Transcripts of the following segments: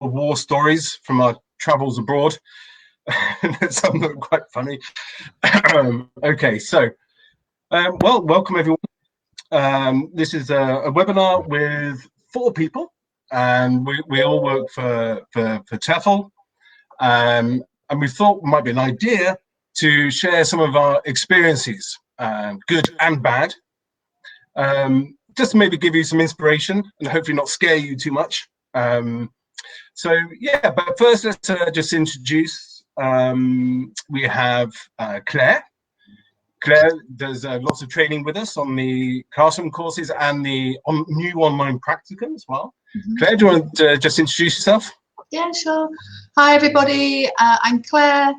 war stories from our travels abroad. Some that are quite funny. Okay, so well, welcome everyone. This is a webinar with 4 people, and we all work for TEFL, and we thought it might be an idea to share some of our experiences, good and bad, just to maybe give you some inspiration and hopefully not scare you too much. So yeah, but first let's just introduce, we have Claire. Claire does lots of training with us on the classroom courses and the new online practicum as well. Claire, do you want to just introduce yourself? Yeah, sure. Hi everybody, I'm Claire.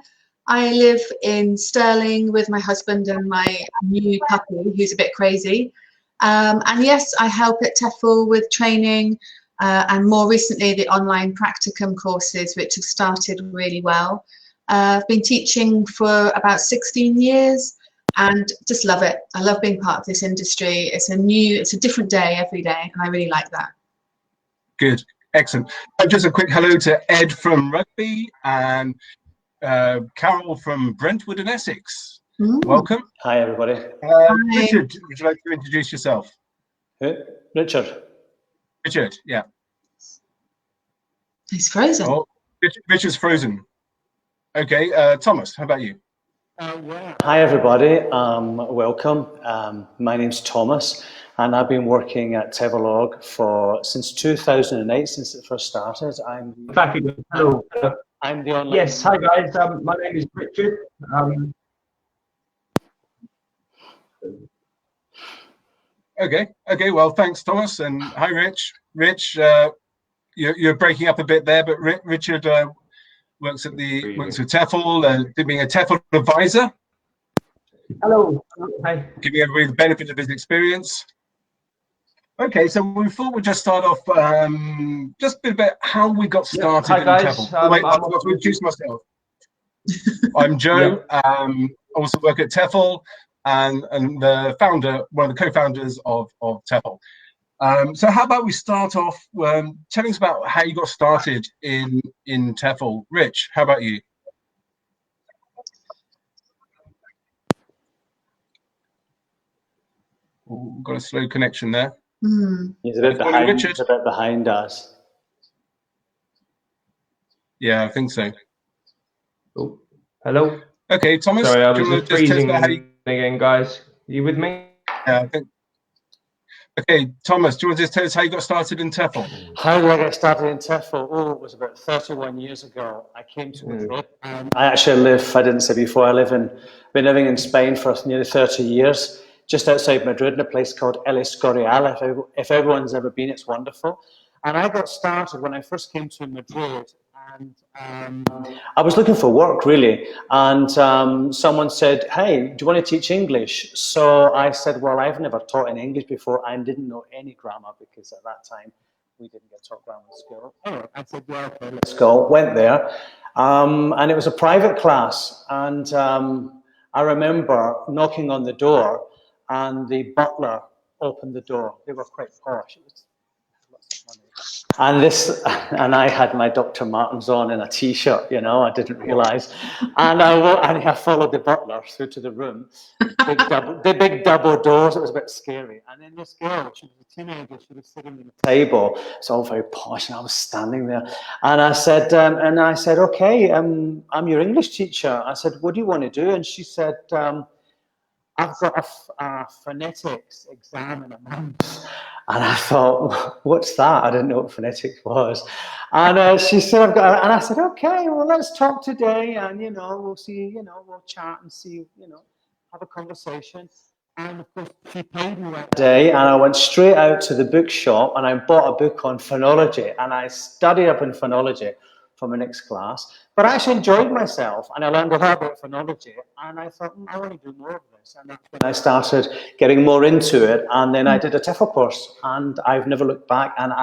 I live in Stirling with my husband and my new puppy who's a bit crazy. And yes, I help at TEFL with training and more recently the online practicum courses, which have started really well. I've been teaching for about 16 years and just love it. I love being part of this industry. It's a different day every day, and I really like that. Good, excellent. Just a quick hello to Ed from Rugby and Carol from Brentwood in Essex. Welcome. Hi, everybody. Hi. Richard, would you like to introduce yourself? Richard. Richard, yeah. He's frozen. Oh, Richard's frozen. Okay, Thomas, how about you? Hi, everybody. Welcome. My name's Thomas, and I've been working at TEFL since 2008, since it first started. Hello. I'm the online. Yes, hi guys. My name is Richard. Okay. Well, thanks, Thomas, and hi, Rich. Rich, you're breaking up a bit there, but Richard works with TEFL, being a TEFL advisor. Hello. Hi. Giving everybody the benefit of his experience. Okay, so we thought we'd just start off just a bit about how we got started in TEFL. Wait, I'll introduce myself. I'm Joe. I also work at TEFL. And the founder, one of the co-founders of TEFL. So how about we start off telling us about how you got started in TEFL. Rich, how about you? Ooh, got a slow connection there. He's a bit behind us. Yeah, I think so. Oh, hello. Okay, Thomas. Sorry, I was just freezing again, guys. Are you with me? Yeah, I think. Okay, Thomas, do you want to just tell us how you got started in TEFL? How did I get started in TEFL? Oh, it was about 31 years ago. I came to Madrid. I actually I didn't say before, been living in Spain for nearly 30 years, just outside Madrid in a place called El Escorial. If everyone's ever been, it's wonderful. And I got started when I first came to Madrid. And I was looking for work, really, and someone said, hey, do you want to teach English? So I said, well, I've never taught in English before. I didn't know any grammar because at that time we didn't get taught grammar in school. Anyway, I said, well, okay, let's go. Went there, and it was a private class, and I remember knocking on the door, and the butler opened the door. They were quite posh. It was lots of money. And I had my Dr. Martens on in a t-shirt, I didn't realize. And I followed the butler through to the room, the big double doors. It was a bit scary. And then this girl, she was a teenager, she was sitting at the table. It's all very posh, and I was standing there. And I said, okay, I'm your English teacher. I said, what do you want to do? And she said, I've got a phonetics exam in a month. And I thought, what's that? I didn't know what phonetics was. And she said, and I said, okay, well, let's talk today. And, we'll see, we'll chat and see, have a conversation. And of course, she paid me that day. And I went straight out to the bookshop and I bought a book on phonology. And I studied up in phonology for my next class. But I actually enjoyed myself, and I learned a lot about phonology, and I thought, I want to do more of this. And that's when I started getting more into it, and then I did a TEFL course, and I've never looked back, and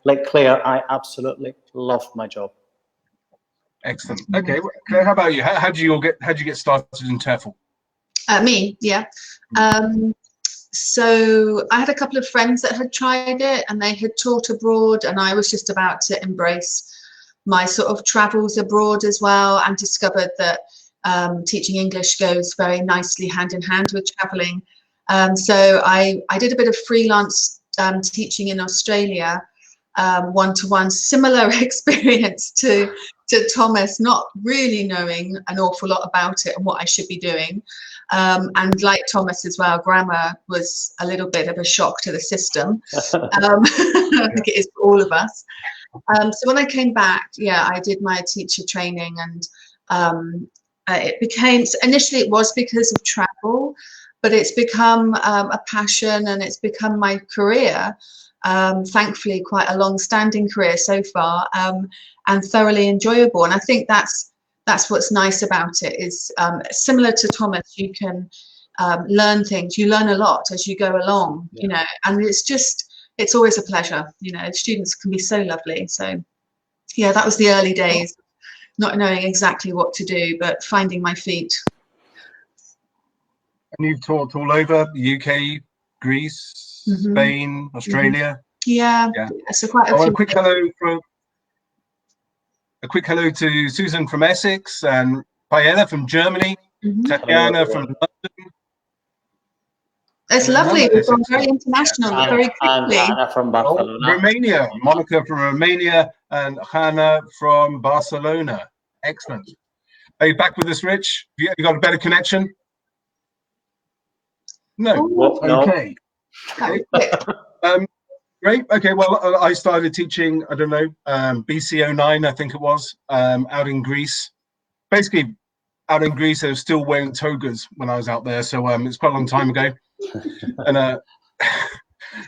like Claire, I absolutely loved my job. Excellent. Okay, Claire, how about you? How did you get started in TEFL? Me, yeah. So I had a couple of friends that had tried it, and they had taught abroad, and I was just about to embrace my sort of travels abroad as well, and discovered that teaching English goes very nicely hand in hand with traveling. So I did a bit of freelance teaching in Australia, one-to-one, similar experience to Thomas, not really knowing an awful lot about it and what I should be doing. And like Thomas as well, grammar was a little bit of a shock to the system. I think it is for all of us. So when I came back, yeah, I did my teacher training, and it became, initially it was because of travel, but it's become a passion, and it's become my career. Thankfully, quite a long-standing career so far, and thoroughly enjoyable. And I think that's what's nice about it, is similar to Thomas, you can learn things. You learn a lot as you go along, you know, and it's always a pleasure. You know, students can be so lovely. So yeah, that was the early days, not knowing exactly what to do, but finding my feet. And you've taught all over the UK, Greece, Spain, Australia. Yeah. So quite a few. A quick hello to Susan from Essex, and Paella from Germany, Tatiana from London. It's lovely. We've gone very international, very quickly. And Hannah from Barcelona. Romania, Monica from Romania, and Hannah from Barcelona. Excellent. Are you back with us, Rich? You got a better connection? No. Okay. Great. Okay. Well, I started teaching, I don't know, BC 09, I think it was, out in Greece. Basically, out in Greece, they were still wearing togas when I was out there. So it's quite a long time ago. And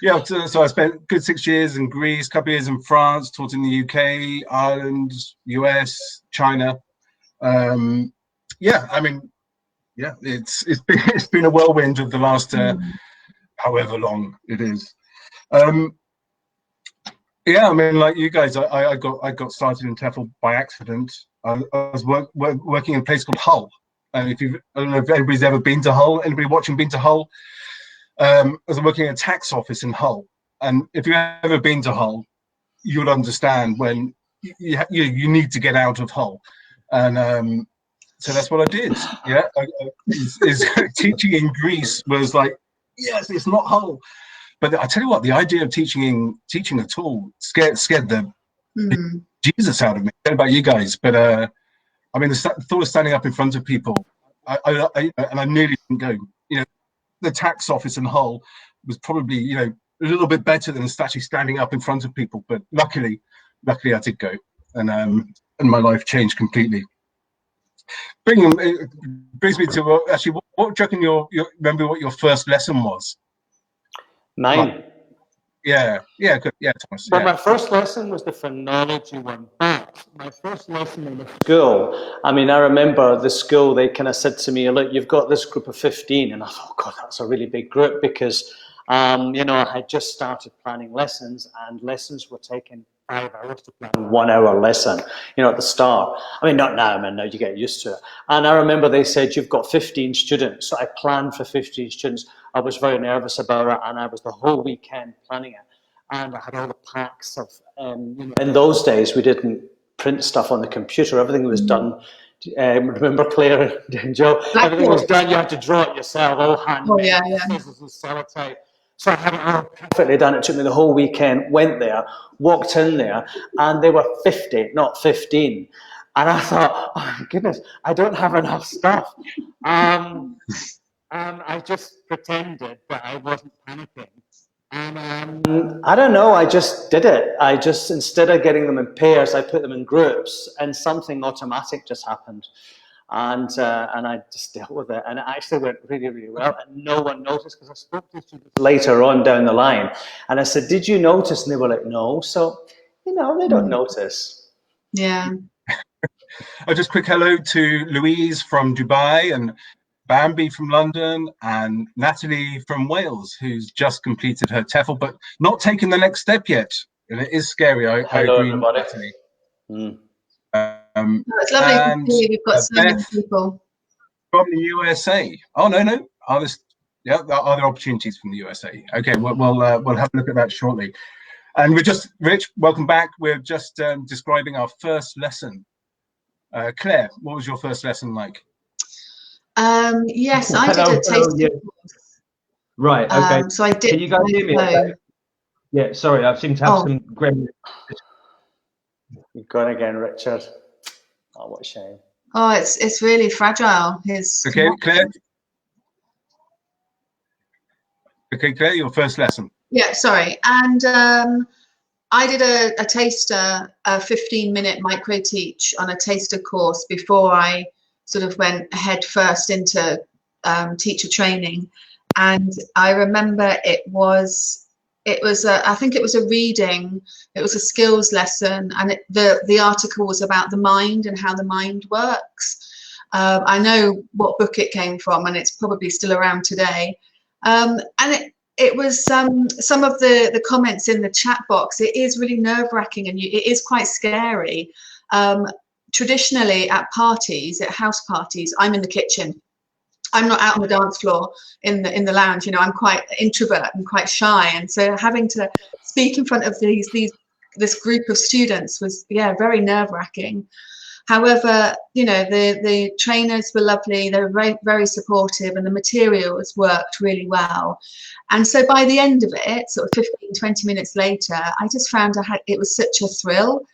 yeah, so I spent a good 6 years in Greece, a couple of years in France, taught in the UK, Ireland, US, China. Yeah, I mean, yeah, it's been a whirlwind of the last however long it is. Yeah, I mean, like you guys, I got started in TEFL by accident. I was working in a place called Hull, and I don't know if anybody's ever been to Hull. Anybody watching been to Hull? I was working in a tax office in Hull, and if you've ever been to Hull, you'll understand when you need to get out of Hull, and so that's what I did. Yeah, teaching in Greece was like, yes, it's not Hull. But I tell you what, the idea of teaching at all scared the Jesus out of me. I don't know about you guys, but I mean, the thought of standing up in front of people, I nearly didn't go. You know, the tax office in Hull was probably, you know, a little bit better than actually standing up in front of people. But luckily I did go, and my life changed completely. Brings me to actually, what do you reckon remember what your first lesson was? Mine. Yeah, good. Yeah, Thomas. Well, my first lesson was the phonology one. But my first lesson in the school, I mean, I remember the school, they kind of said to me, look, you've got this group of 15. And I thought, God, that's a really big group, because, you know, I had just started planning lessons, and lessons were taking 5 hours to plan 1 hour lesson, you know, at the start. I mean, not now, man, now you get used to it. And I remember they said, you've got 15 students. So I planned for 15 students. I was very nervous about it, and I was the whole weekend planning it. And I had all the packs of, you know, in those days, we didn't print stuff on the computer. Everything was done. Remember, Claire and Joe? Everything was done. You had to draw it yourself, all handmade, scissors and sellotape. So I had it all perfectly done. It took me the whole weekend, went there, walked in there, and they were 50, not 15. And I thought, oh my goodness, I don't have enough stuff. I just pretended that I wasn't panicking. And I don't know, I just did it. I just, instead of getting them in pairs, I put them in groups, and something automatic just happened. And I just dealt with it, and it actually went really, really well, and no one noticed, because I spoke to students later on down the line, and I said, did you notice? And they were like, no. So, you know, they don't notice. Yeah. Just quick hello to Louise from Dubai, and Bambi from London, and Natalie from Wales, who's just completed her TEFL, but not taken the next step yet. And it is scary. I agree with Natalie. It's lovely to see we've got so many people from the USA. Oh no, are there opportunities from the USA? Okay, we'll have a look at that shortly. And we're just, Rich, welcome back. We're just describing our first lesson. Claire, what was your first lesson like? Yes, I did a taste course. Right, okay. So I did. Can you guys hear me? Okay? Yeah, sorry, I seem to have some great. You've gone again, Richard. Oh, what a shame. Oh, it's really fragile. Okay, Claire. Okay, Claire, your first lesson. Yeah, sorry. And I did a taster, a 15-minute micro teach on a taster course before I sort of went head first into teacher training. And I remember I think it was a reading, it was a skills lesson, and the article was about the mind and how the mind works. I know what book it came from, and it's probably still around today. And it was some of the comments in the chat box. It is really nerve-wracking, and it is quite scary. Traditionally at parties, at house parties, I'm in the kitchen. I'm not out on the dance floor in the lounge. You know, I'm quite introvert and quite shy, and so having to speak in front of this group of students was, yeah, very nerve-wracking. However, you know, the trainers were lovely. They were very, very supportive, and the materials worked really well. And so by the end of it, sort of 15, 20 minutes later, I just found it was such a thrill.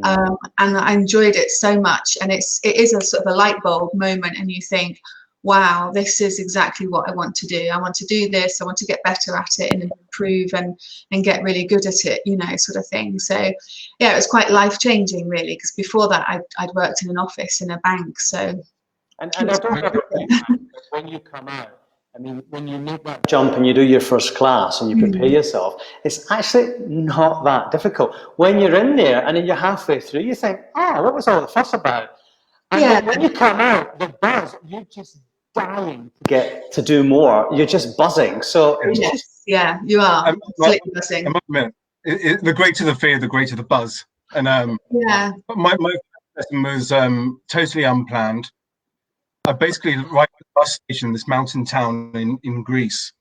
And I enjoyed it so much. And it is a sort of a light bulb moment, and you think, wow, this is exactly what I want to do. I want to do this. I want to get better at it and improve and get really good at it, you know, sort of thing. So, yeah, it was quite life-changing, really, because before that, I'd worked in an office in a bank. So, and I don't know when you come out, I mean, when you make that jump and you do your first class and you prepare yourself, it's actually not that difficult. When you're in there and then you're halfway through, you think, oh, what was all the fuss about? And then when you come out, the buzz, you're just dying to get to do more. You're just buzzing. So yes, yeah, you are. Buzzing. The greater the fear, the greater the buzz. And yeah, my lesson was totally unplanned. I basically arrived at the bus station, this mountain town in Greece,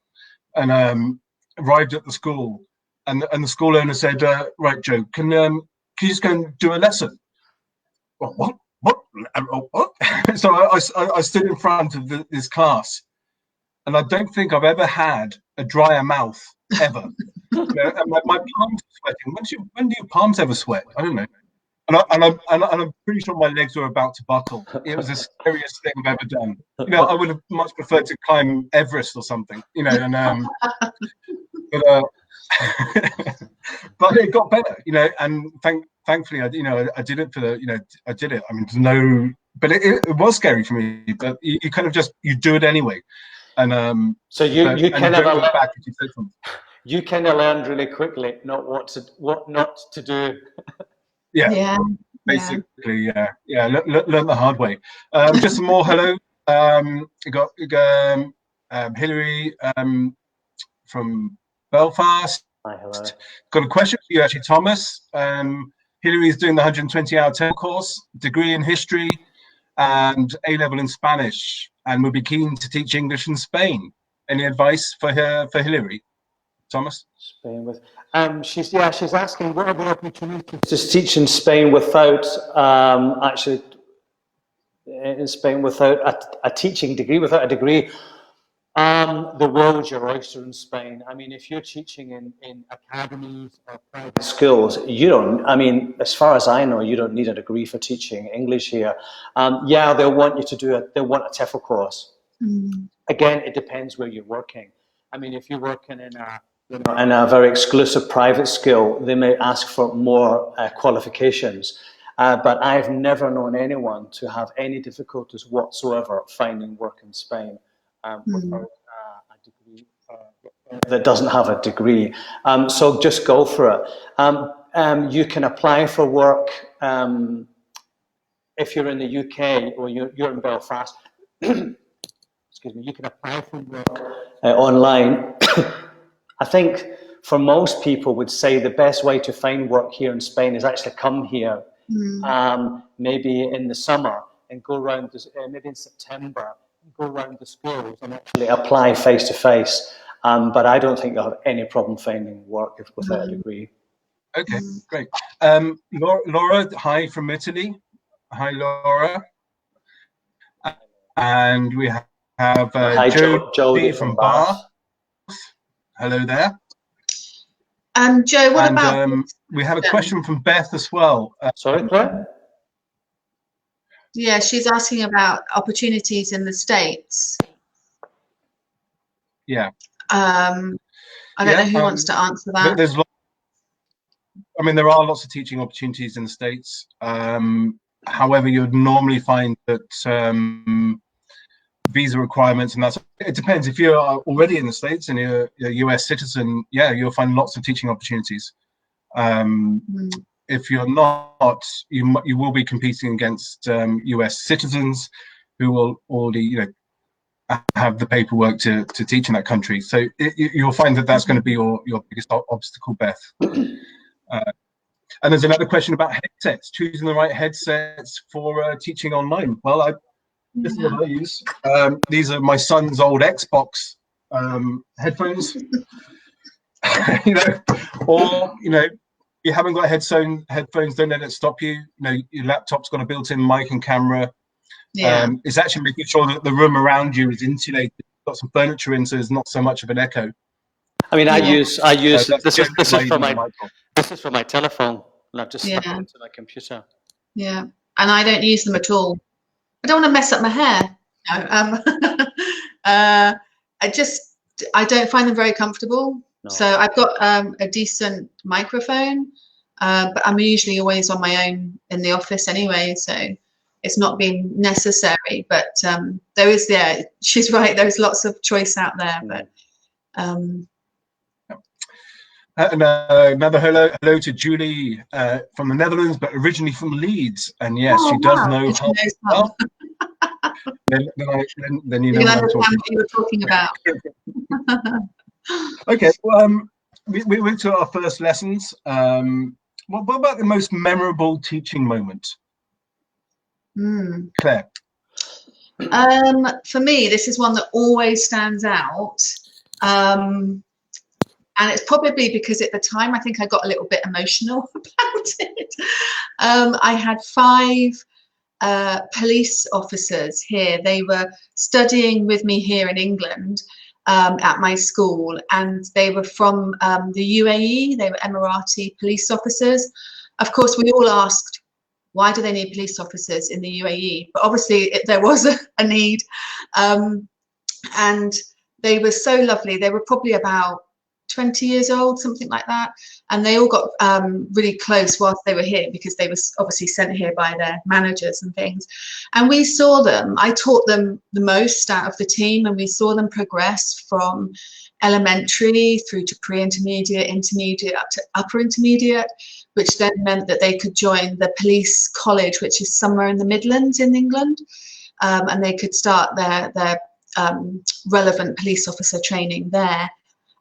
and arrived at the school, and the school owner said, "Right, Joe, can you just go and do a lesson?" Well, what? So I stood in front of this class, and I don't think I've ever had a drier mouth ever. You know, and my palms are sweating. When do your palms ever sweat? I don't know. And I'm pretty sure my legs were about to buckle. It was the scariest thing I've ever done. You know, I would have much preferred to climb Everest or something. You know, and but it got better. You know, and thankfully, I did it for the. You know, I did it. I mean, but it was scary for me. But you kind of you do it anyway. And so you kind of you kind of learned really quickly what not to do. Yeah, basically, yeah. Learn the hard way. Just some more hello. We got Hilary from Belfast. Hi, hello. Got a question for you, actually, Thomas. Hilary is doing the 120-hour TEFL course, degree in history, and A-level in Spanish, and will be keen to teach English in Spain. Any advice for Hilary? Thomas? Spain with she's asking what are the opportunities to teach in Spain without actually in Spain without a teaching degree, without a degree. The world's your oyster in Spain. I mean, if you're teaching in academies or private schools, you don't, I mean, as far as I know, you don't need a degree for teaching English here. Yeah, they'll want you to they'll want a TEFL course. Again, it depends where you're working. I mean, if you're working in a very exclusive private school, they may ask for more qualifications. But I've never known anyone to have any difficulties whatsoever finding work in Spain without a degree that doesn't have a degree. So just go for it. You can apply for work if you're in the UK or you're in Belfast. Excuse me. You can apply for work online. I think for most people would say the best way to find work here in Spain is actually come here, maybe in the summer and go around, maybe in September, go around the schools and actually apply face to face. But I don't think you'll have any problem finding work without a degree. Okay, great. Laura, hi from Italy. Hi, Laura. And we have Hi, Jodie Jodie from from Bath. Bath. Hello there. Joe, what about? We have a question from Beth as well. Sorry, Claire? Yeah, she's asking about opportunities in the States. Yeah. I don't know who wants to answer that. There's I mean, there are lots of teaching opportunities in the States. However, you'd normally find that visa requirements, and it depends. If you're already in the States and you're a US citizen, yeah, you'll find lots of teaching opportunities. If you're not, you will be competing against US citizens who will already, have the paperwork to teach in that country. So you'll find that that's going to be your biggest obstacle, Beth. And there's another question about headsets, choosing the right headsets for teaching online. Well, this is what I use. These are my son's old Xbox headphones. Or you haven't got headphones, don't let it stop you. Your laptop's got a built-in mic and camera. Yeah. It's actually making sure that the room around you is insulated. Got some furniture in, so there's not so much of an echo. I mean, I use this is for my telephone, and I've just stuck it into my computer. Yeah, and I don't use them at all. I don't want to mess up my hair. No, I don't find them very comfortable. No. So I've got a decent microphone, but I'm usually always on my own in the office anyway, so it's not been necessary. But there is, she's right, there's lots of choice out there. But another hello to Julie from the Netherlands, but originally from Leeds, and yes, she does know how well. Then you know what you were talking about. Okay, well, we went to our first lessons. What about the most memorable teaching moment? Claire. For me, this is one that always stands out. And it's probably because at the time, I think I got a little bit emotional about it. I had 5 police officers here. They were studying with me here in England at my school, and they were from the UAE. They were Emirati police officers. Of course, we all asked, why do they need police officers in the UAE? But obviously, there was a need. And they were so lovely. They were probably about 20 years old, something like that, and they all got really close whilst they were here because they were obviously sent here by their managers and things. And we saw them, I taught them the most out of the team, and we saw them progress from elementary through to pre-intermediate, intermediate, up to upper intermediate, which then meant that they could join the police college, which is somewhere in the Midlands in England, and they could start their relevant police officer training there.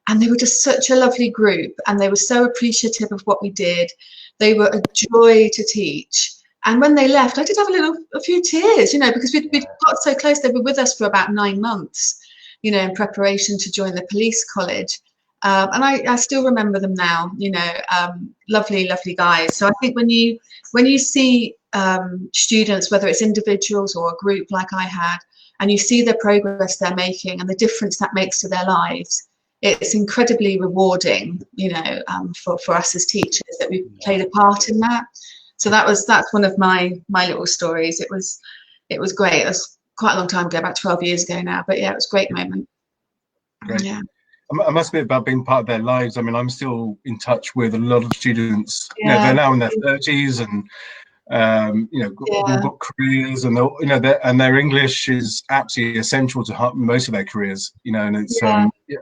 And they were just such a lovely group, and they were so appreciative of what we did. They were a joy to teach. And when they left, I did have a few tears, because we'd got so close. They were with us for about 9 months, in preparation to join the police college. And I still remember them now, lovely, lovely guys. So I think when you see students, whether it's individuals or a group like I had, and you see the progress they're making and the difference that makes to their lives, it's incredibly rewarding, for us as teachers that we played a part in that. So that's one of my little stories. It was great. It was quite a long time ago, about 12 years ago now. But yeah, it was a great moment. Great. Yeah. I must be about being part of their lives. I mean, I'm still in touch with a lot of students. They're now in their 30s and all got careers, and their English is absolutely essential to most of their careers. And it's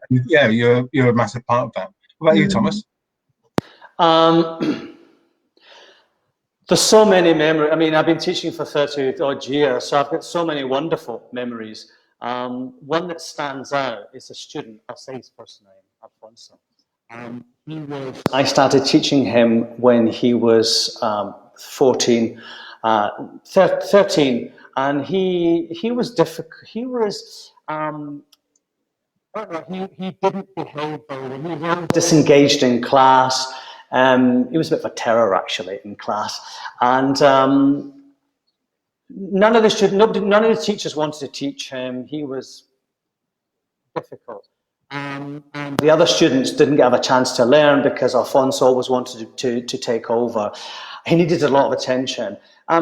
you're a massive part of that. What about you, Thomas? There's so many memories. I mean, I've been teaching for 30 odd years, so I've got so many wonderful memories. One that stands out is a student. I'll say his first name, Alfonso. I started teaching him when he was 13, and he was difficult. He was he didn't behave very well. He was disengaged in class. He was a bit of a terror, actually, in class. And none of the teachers wanted to teach him. He was difficult. And the other students didn't have a chance to learn because Alfonso always wanted to take over. He needed a lot of attention.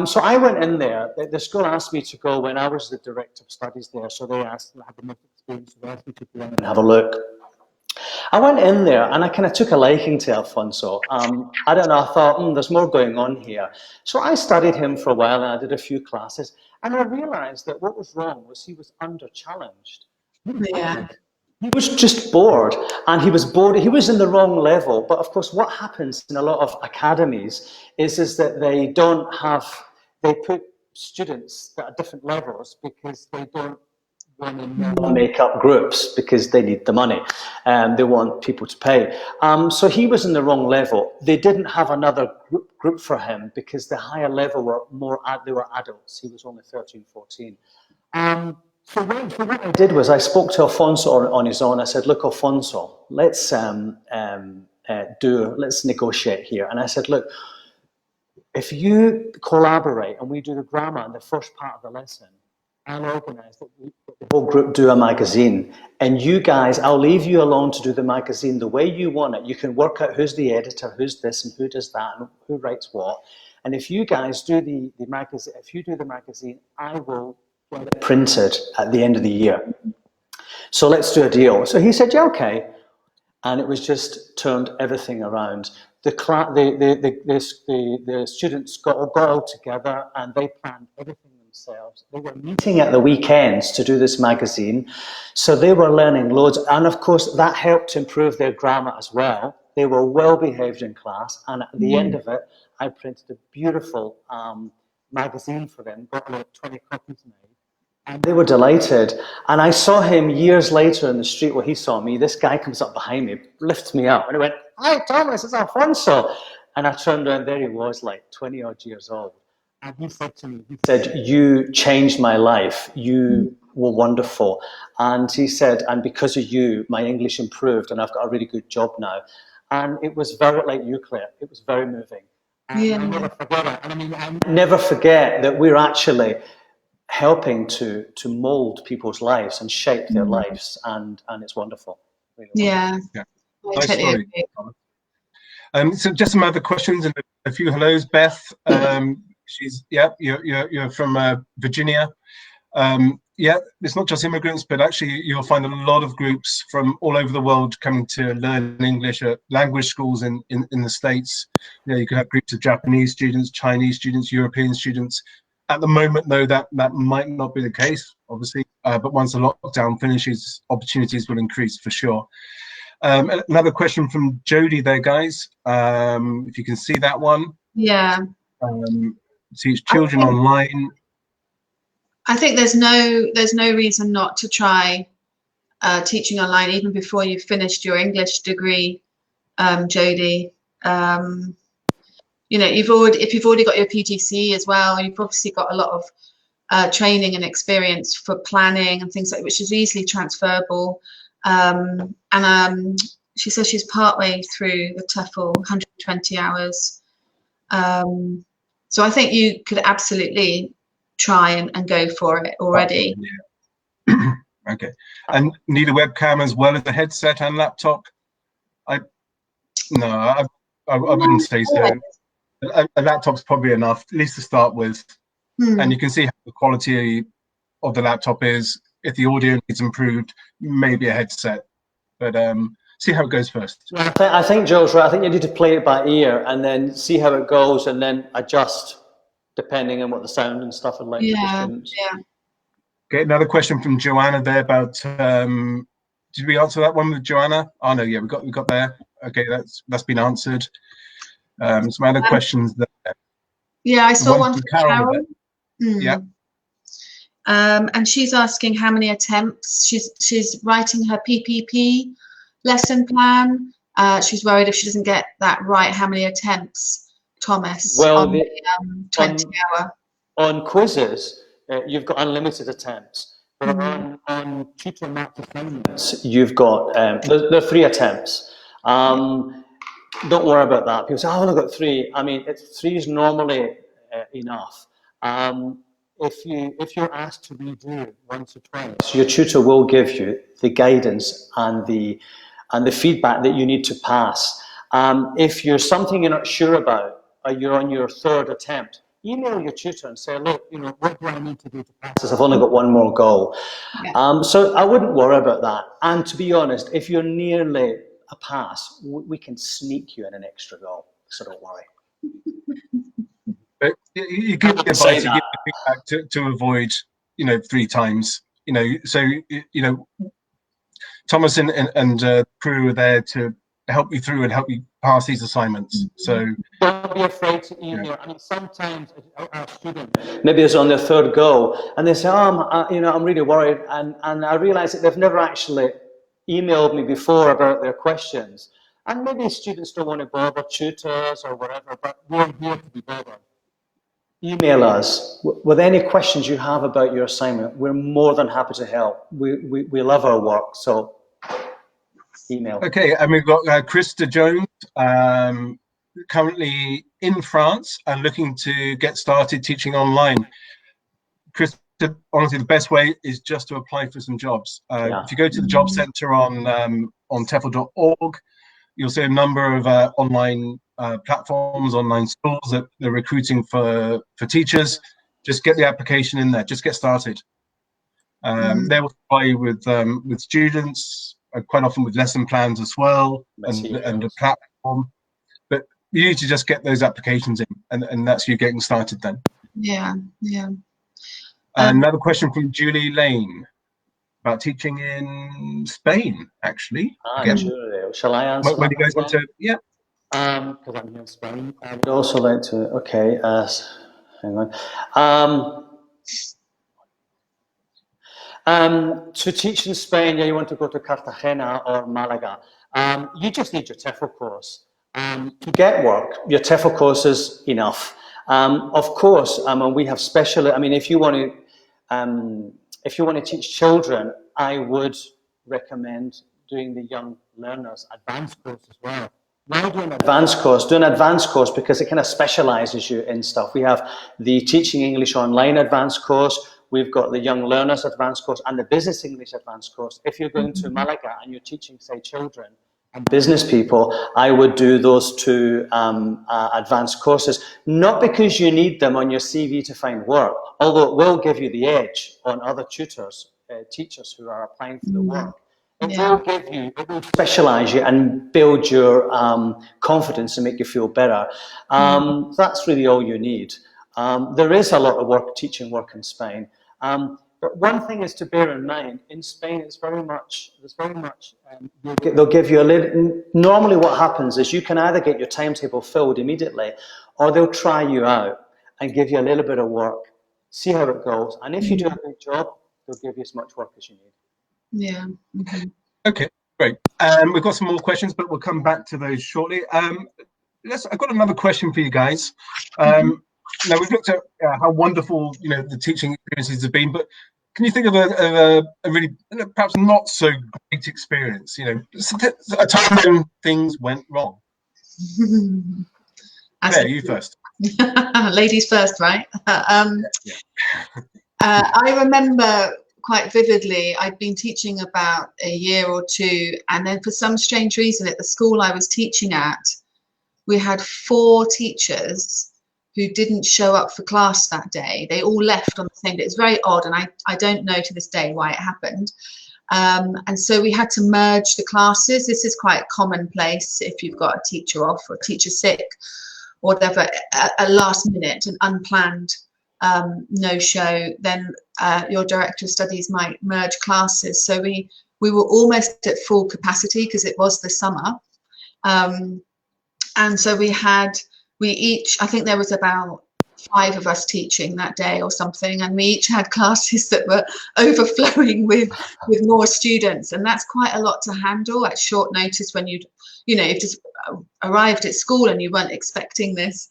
So I went in there. The school asked me to go when I was the director of studies there. So they asked, I had the most experience, so they asked me to go in and have a look. I went in there and I kind of took a liking to Alfonso. I don't know, I thought, there's more going on here. So I studied him for a while and I did a few classes. And I realized that what was wrong was he was under-challenged. Yeah. He was just bored, and he was bored. He was in the wrong level. But of course, what happens in a lot of academies is that they put students at different levels because they don't want to make up groups because they need the money and they want people to pay. So he was in the wrong level. They didn't have another group for him because the higher level they were adults. He was only 13, 14. So what I did was I spoke to Alfonso on his own. I said, look, Alfonso, let's negotiate here. And I said, look, if you collaborate and we do the grammar in the first part of the lesson, I'll organise that the whole group do a magazine. And you guys, I'll leave you alone to do the magazine the way you want it. You can work out who's the editor, who's this and who does that and who writes what. And if you guys do the magazine, if you do the magazine, I will get it printed at the end of the year. So let's do a deal. So he said, yeah, okay. And it was just turned everything around. The students got all together and they planned everything themselves. They were meeting at the weekends to do this magazine. So they were learning loads. And of course, that helped improve their grammar as well. They were well behaved in class. And at the end of it, I printed a beautiful magazine for them, got like 20 copies made. And they were delighted. And I saw him years later in the street where he saw me. This guy comes up behind me, lifts me up, and he went, hi, Thomas, it's Alfonso. And I turned around, there he was, like 20 odd years old. And he said to me, you changed my life. You were wonderful. And he said, and because of you, my English improved and I've got a really good job now. And it was very, like you, Claire, it was very moving. And I never forget it. And I mean, I never forget that we're actually helping to mold people's lives and shape their lives, and it's wonderful. Really wonderful. Yeah. Nice story. So just some other questions and a few hellos. Beth, you're from Virginia. It's not just immigrants, but actually you'll find a lot of groups from all over the world coming to learn English at language schools in the States. You can have groups of Japanese students, Chinese students, European students. At the moment, though, that might not be the case, obviously. But once the lockdown finishes, opportunities will increase for sure. Another question from Jody there, guys. If you can see that one. Yeah. Teach children online. I think there's no reason not to try teaching online even before you've finished your English degree, Jody. If you've already got your PGC as well, you've obviously got a lot of training and experience for planning and things like which is easily transferable. She says she's partway through the TEFL, 120 hours. So I think you could absolutely try and go for it already. Yeah. Okay. And need a webcam as well as a headset and laptop? I wouldn't say so. A laptop's probably enough, at least to start with. And you can see how the quality of the laptop is. If the audio needs improved, maybe a headset. But see how it goes first. I think Joe's right. I think you need to play it by ear and then see how it goes and then adjust depending on what the sound and stuff are like for the students. Yeah. Okay, another question from Joanna there about did we answer that one with Joanna? Oh no, yeah, we got there. Okay, that's been answered. Some other questions there. Yeah, I saw one from Carol. Yeah. And she's asking how many attempts. She's writing her PPP lesson plan. She's worried if she doesn't get that right, how many attempts, Thomas, on the 20 hour. On quizzes, you've got unlimited attempts. But on tutor marked assignments, you've got there are 3 attempts. don't worry about that. People say, "Oh, I've only got 3." I mean, 3 is normally enough. If you're asked to redo once or twice, your tutor will give you the guidance and the feedback that you need to pass. If you're something you're not sure about, or you're on your 3rd attempt, email your tutor and say, "Look, what do I need to do to pass this? I've only got one more go." Yeah. So I wouldn't worry about that. And to be honest, if you're nearly a pass, we can sneak you in an extra go. So don't worry. But you give the advice, you give the feedback to avoid, 3 times. So Thomas and crew are there to help you through and help you pass these assignments. So don't be afraid to email. I mean, sometimes our student maybe is on their 3rd go, and they say, "Oh, I'm really worried," and I realise that they've never actually emailed me before about their questions. And maybe students don't want to bother tutors or whatever, but we're here to be bothered. Email us with any questions you have about your assignment. We're more than happy to help. We love our work, so email. Okay, and we've got Krista Jones, currently in France and looking to get started teaching online. Krista, honestly, the best way is just to apply for some jobs. If you go to the job centre on TEFL.org, you'll see a number of online platforms, online schools that they're recruiting for teachers. Just get the application in there. Just get started. They will supply you with students, quite often with lesson plans as well, and a platform. But you need to just get those applications in, and that's you getting started then. Yeah. Another question from Julie Lane about teaching in Spain, actually. Julie, shall I answer? When you guys want to, yeah. Because I'm here in Spain. I would also like to, okay, hang on. To teach in Spain, you want to go to Cartagena or Malaga. You just need your TEFL course. To get work, your TEFL course is enough. Of course, we have special. I mean, if you want to teach children, I would recommend doing the Young Learners Advanced course as well. Why do an advanced course? Do an advanced course because it kind of specialises you in stuff. We have the Teaching English Online Advanced course. We've got the Young Learners Advanced course and the Business English Advanced course. If you're going to Malaga and you're teaching, say, children and business people, I would do those 2 advanced courses. Not because you need them on your CV to find work, although it will give you the edge on other tutors, teachers who are applying for the work. It will give you, it will specialise you and build your confidence and make you feel better. That's really all you need. There is a lot of teaching work in Spain. But one thing is to bear in mind, in Spain, they'll give you a little, normally what happens is you can either get your timetable filled immediately, or they'll try you out and give you a little bit of work, see how it goes. And if you do a good job, they'll give you as much work as you need. Yeah. Okay, great. We've got some more questions, but we'll come back to those shortly. I've got another question for you guys. Now we've looked at how wonderful the teaching experiences have been, but can you think of a really perhaps not so great experience? A time when things went wrong. Claire, you first. Ladies first, right? I remember quite vividly, I'd been teaching about a year or 2, and then for some strange reason at the school I was teaching at, we had 4 teachers who didn't show up for class that day. They all left on the same day. It's very odd, and I don't know to this day why it happened. And so we had to merge the classes. This is quite commonplace if you've got a teacher off or a teacher sick or whatever, a last minute, an unplanned no-show, then your director of studies might merge classes. So we were almost at full capacity because it was the summer. And so we each, I think there was about 5 of us teaching that day or something, and we each had classes that were overflowing with more students, and that's quite a lot to handle at short notice when you've just arrived at school and you weren't expecting this.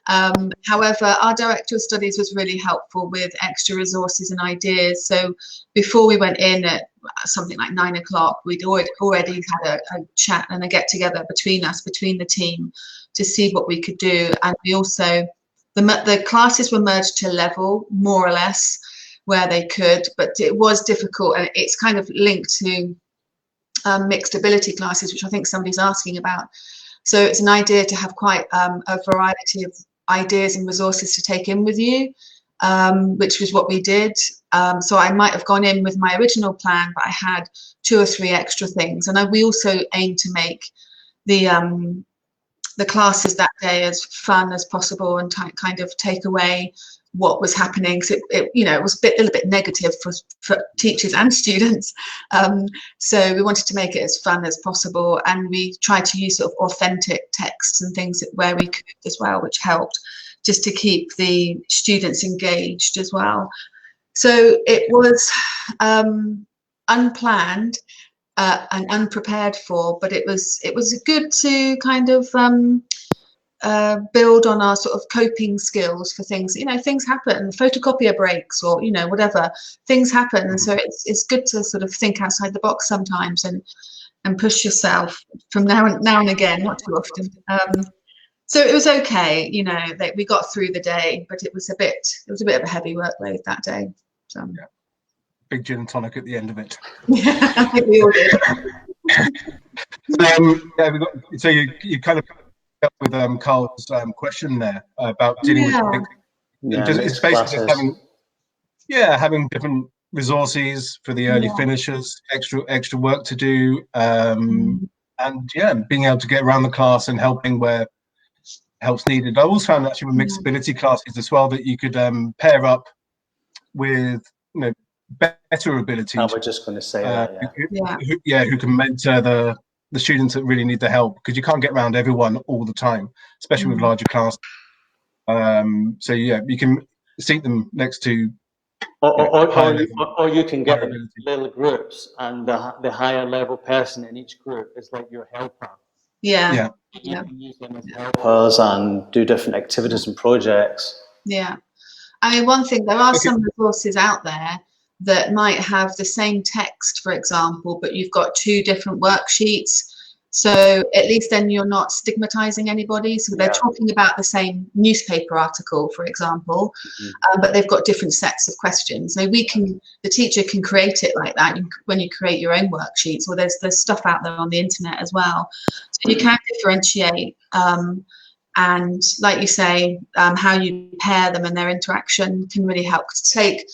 However, our director of studies was really helpful with extra resources and ideas. So before we went in at something like 9 o'clock, we'd already had a chat and a get together between us, between the team, to see what we could do. And we also, the classes were merged to level, more or less, where they could, but it was difficult, and it's kind of linked to mixed ability classes, which I think somebody's asking about. So it's an idea to have quite a variety of ideas and resources to take in with you, which was what we did. So I might have gone in with my original plan, but I had 2 or 3 extra things. And we also aimed to make the classes that day as fun as possible and kind of take away what was happening. So it was a little bit negative for teachers and students. So we wanted to make it as fun as possible, and we tried to use sort of authentic texts and things where we could as well, which helped just to keep the students engaged as well. So it was unplanned and unprepared for, but it was good to kind of build on our sort of coping skills for things. Things happen, photocopier breaks, or whatever, things happen, and so it's good to sort of think outside the box sometimes and push yourself from now and again, not too often. So it was okay, we got through the day, but it was a bit of a heavy workload that day. So yeah. Big gin and tonic at the end of it. Yeah, I think we all did. So you kind of up with Carl's question there about dealing with it's basically just having different resources for the early finishers, extra work to do, and being able to get around the class and helping where help's needed. I also found actually with mixability classes as well that you could pair up with better abilities. I was just going to say that. Who can mentor the students that really need the help, because you can't get around everyone all the time, especially with larger classes. So you can seat them next to or you can get little groups, and the higher level person in each group is like your helper. You can use them as helpers and do different activities and projects. I mean, one thing, there are some resources out there that might have the same text, for example, but you've got 2 different worksheets. So at least then you're not stigmatizing anybody. So they're talking about the same newspaper article, for example, but they've got different sets of questions. So the teacher can create it like that when you create your own worksheets, or there's stuff out there on the internet as well. So you can differentiate. And like you say, how you pair them and their interaction can really help to take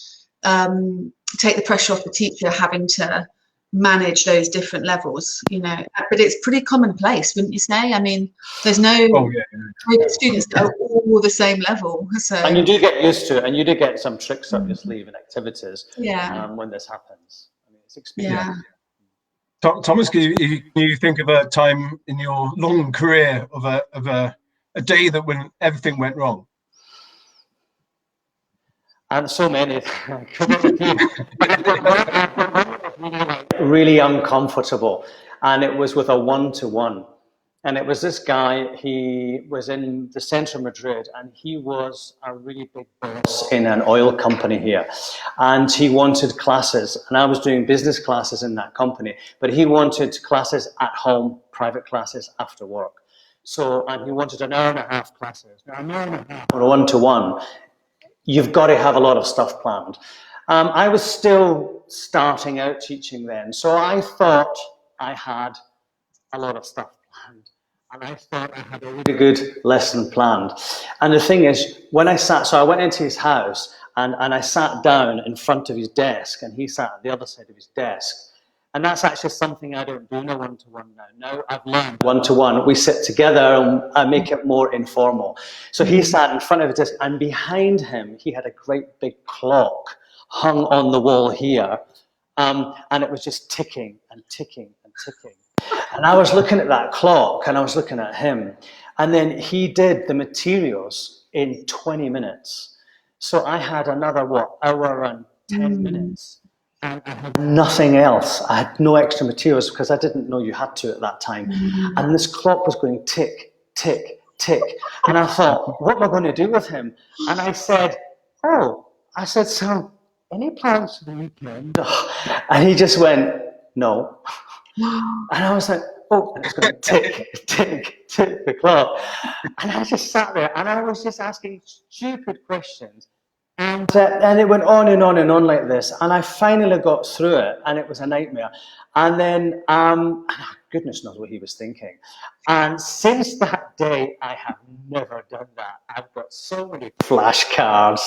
the pressure off the teacher having to manage those different levels, but it's pretty commonplace, wouldn't you say? I mean, there's no group of students that are all the same level. So, and you do get used to it, and you do get some tricks up your sleeve and activities when this happens. I mean, it's experience. Thomas, can you think of a time in your long career of a day that when everything went wrong? And so many. Really uncomfortable, and it was with a one-to-one, and it was this guy. He was in the centre of Madrid, and he was a really big boss in an oil company here, and he wanted classes, and I was doing business classes in that company, but he wanted classes at home, private classes after work. And he wanted an hour and a half classes. Now, an hour and a half or a one-to-one, you've got to have a lot of stuff planned. I was still starting out teaching then, so I thought I had a lot of stuff planned, and I thought I had a really good lesson planned. And the thing is, when I went into his house, and I sat down in front of his desk, and he sat at the other side of his desk. And that's actually something I don't do in a one-to-one now. Now I've learned one-to-one, we sit together and make it more informal. So he sat in front of his desk, and behind him, he had a great big clock hung on the wall here, and it was just ticking and ticking and ticking. And I was looking at that clock, and I was looking at him, and then he did the materials in 20 minutes. So I had another, hour and 10 minutes, and I had nothing else. I had no extra materials because I didn't know you had to at that time. And this clock was going tick, tick, tick. And I thought, what am I going to do with him? And I said, so any plans for the weekend? And he just went, no. And I was like, oh, it's going to tick, tick, tick the clock. And I just sat there and I was just asking stupid questions. And it went on and on and on like this. And I finally got through it and it was a nightmare. And then, goodness knows what he was thinking. And since that day, I have never done that. I've got so many flashcards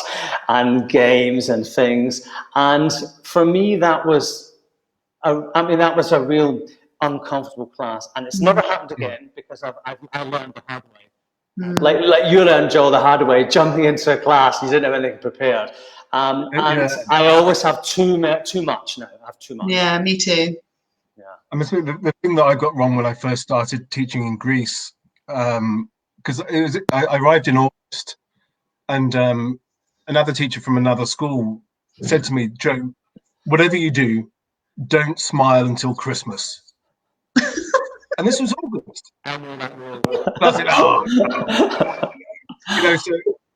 and games and things. And for me, that was a real uncomfortable class. And it's never happened again because I learned the hard way. Like you learned, Joe, the hard way, jumping into a class, you didn't have anything prepared. And I always have too much now. I have too much. Yeah, me too. Yeah. I mean, the thing that I got wrong when I first started teaching in Greece, because I arrived in August, and another teacher from another school said to me, Joe, whatever you do, don't smile until Christmas. And this was August. I said,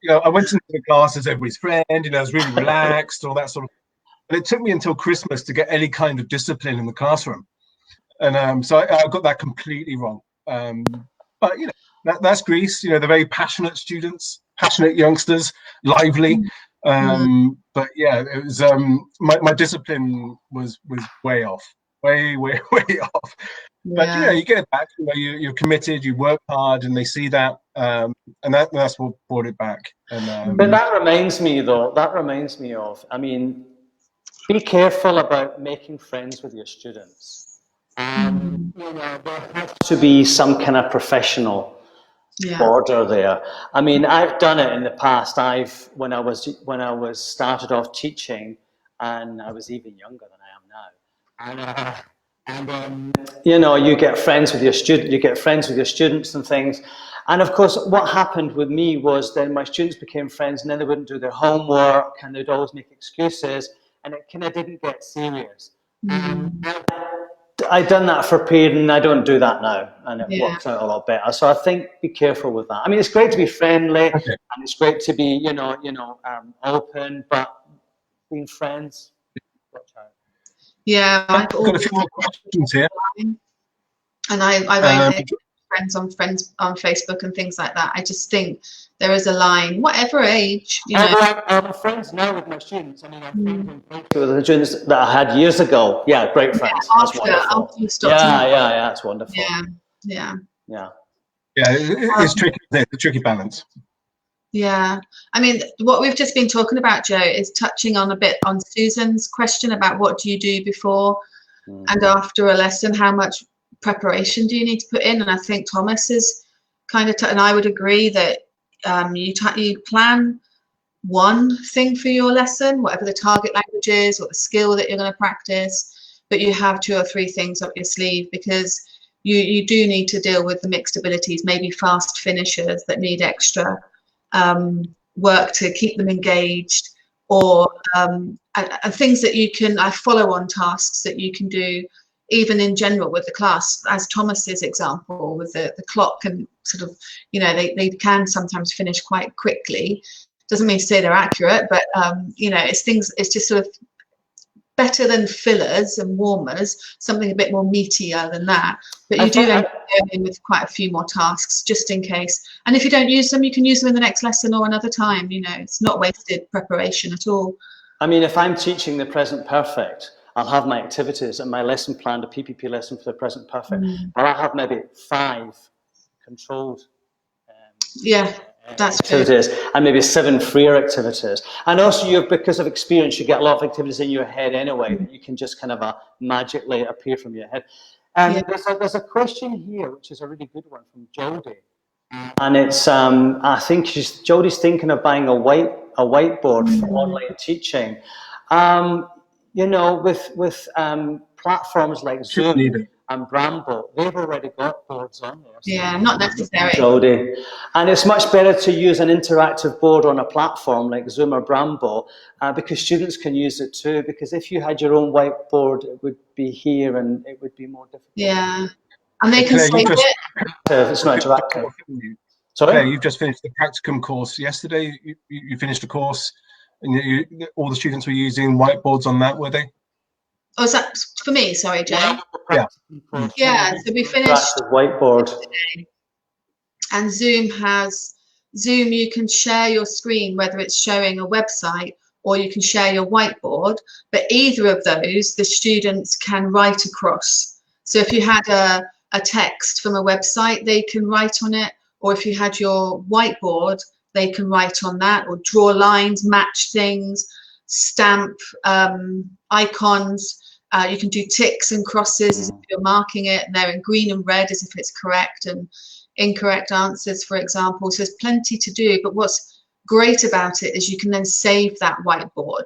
I went into the class as everybody's friend, I was really relaxed, all that sort of. But it took me until Christmas to get any kind of discipline in the classroom. And so I got that completely wrong. But, that's Greece. They're very passionate students, passionate youngsters, lively. But yeah, it was my discipline was way off, way off. But you get it back. You're committed. You work hard, and they see that, and that's what brought it back. And but that reminds me of. I mean, be careful about making friends with your students. There has to be some kind of professional border there. I mean, I've done it in the past. When I was started off teaching, and I was even younger than I am now. And you get friends with your students and things. And of course, what happened with me was then my students became friends, and then they wouldn't do their homework, and they'd always make excuses, and it kind of didn't get serious. I'd done that for a period, and I don't do that now, and it works out a lot better. So I think be careful with that. I mean, it's great to be friendly, and it's great to be, open, but being friends, watch out. Yeah, I've got a few more questions here. And I've friends on Facebook and things like that. I just think there is a line, whatever age. I'm friends now with my students. I mean, I'm friends on Facebook with the students that I had years ago. Yeah, great friends. After you stopped. Yeah, it's wonderful. Yeah. It's tricky. It's a tricky balance. Yeah, I mean, what we've just been talking about, Joe, is touching on a bit on Susan's question about what do you do before and after a lesson, how much preparation do you need to put in? And I think Thomas is kind of, and I would agree that you plan one thing for your lesson, whatever the target language is or the skill that you're going to practice, but you have 2 or 3 things up your sleeve because you do need to deal with the mixed abilities, maybe fast finishers that need extra work to keep them engaged, or and things that you can follow-on tasks that you can do even in general with the class, as Thomas's example with the clock, and sort of they can sometimes finish quite quickly. Doesn't mean to say they're accurate, but it's just sort of better than fillers and warmers, something a bit more meatier than that. But you do end up going with quite a few more tasks just in case. And if you don't use them, you can use them in the next lesson or another time. It's not wasted preparation at all. I mean, if I'm teaching the present perfect, I'll have my activities and my lesson plan, a PPP lesson for the present perfect. But I'll have maybe 5 controlled that's activities good. and maybe 7 freer activities. And also, because of experience, you get a lot of activities in your head anyway that you can just kind of magically appear from your head. And there's a question here, which is a really good one from Jodie. And it's, I think Jodie's thinking of buying a whiteboard for online teaching. With platforms like Zoom and Bramble, they've already got boards on there. So yeah, not necessary. Jodie. And it's much better to use an interactive board on a platform like Zoom or Bramble because students can use it too. Because if you had your own whiteboard, it would be here and it would be more difficult. Yeah, and they can save it. It's not interactive. Sorry? Claire, you've just finished the practicum course yesterday. You finished a course, and all the students were using whiteboards on that, were they? Oh, is that for me? Sorry, Jay. Yeah. Yeah, so we finished Whiteboard. today. And Zoom, you can share your screen, whether it's showing a website or you can share your whiteboard, but either of those, the students can write across. So if you had a text from a website, they can write on it, or if you had your whiteboard, they can write on that, or draw lines, match things, stamp icons. You can do ticks and crosses as if you're marking it, and they're in green and red as if it's correct, and incorrect answers, for example. So there's plenty to do, but what's great about it is you can then save that whiteboard.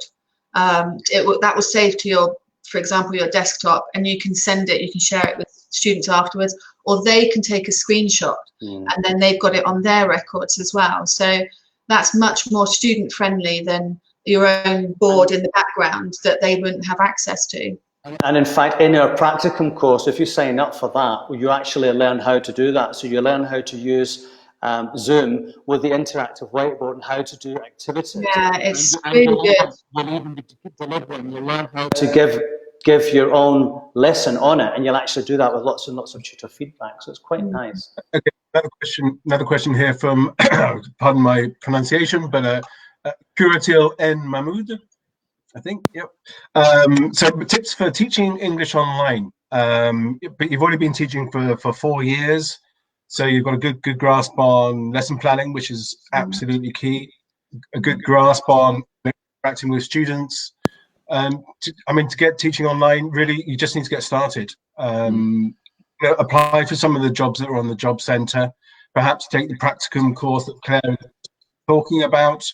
That will save to your, for example, your desktop, and you can send it, you can share it with students afterwards, or they can take a screenshot and then they've got it on their records as well. So that's much more student friendly than your own board in the background that they wouldn't have access to. And in fact, in our practicum course, if you sign up for that, you actually learn how to do that. So you learn how to use Zoom with the interactive whiteboard and how to do activities. Yeah, it's really good. You'll even be delivering. You learn how to give your own lesson on it, and you'll actually do that with lots and lots of tutor feedback. So it's quite nice. Okay, another question here from, pardon my pronunciation, but Curatil N. Mahmood, I think, yep. So tips for teaching English online. But you've already been teaching for 4 years, so you've got a good grasp on lesson planning, which is absolutely key. A good grasp on interacting with students. To get teaching online, really, you just need to get started. Apply for some of the jobs that are on the job centre. Perhaps take the practicum course that Claire is talking about.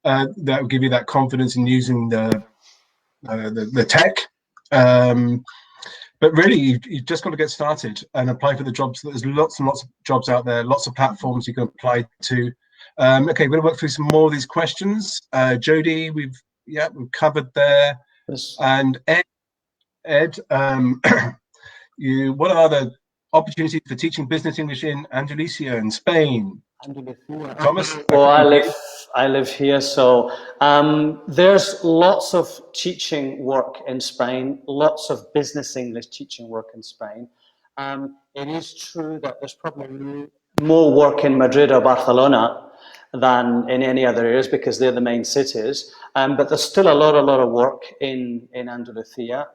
That will give you that confidence in using the tech. But really, you've just got to get started and apply for the jobs. There's lots and lots of jobs out there, lots of platforms you can apply to. Okay, we're going to work through some more of these questions. Jodie, we've covered there. Yes. And Ed, what are the opportunities for teaching business English in Andalusia in Spain? Thomas? Well, I live here, so there's lots of teaching work in Spain, lots of business English teaching work in Spain. It is true that there's probably more work in Madrid or Barcelona than in any other areas because they're the main cities. But there's still a lot of work in Andalusia.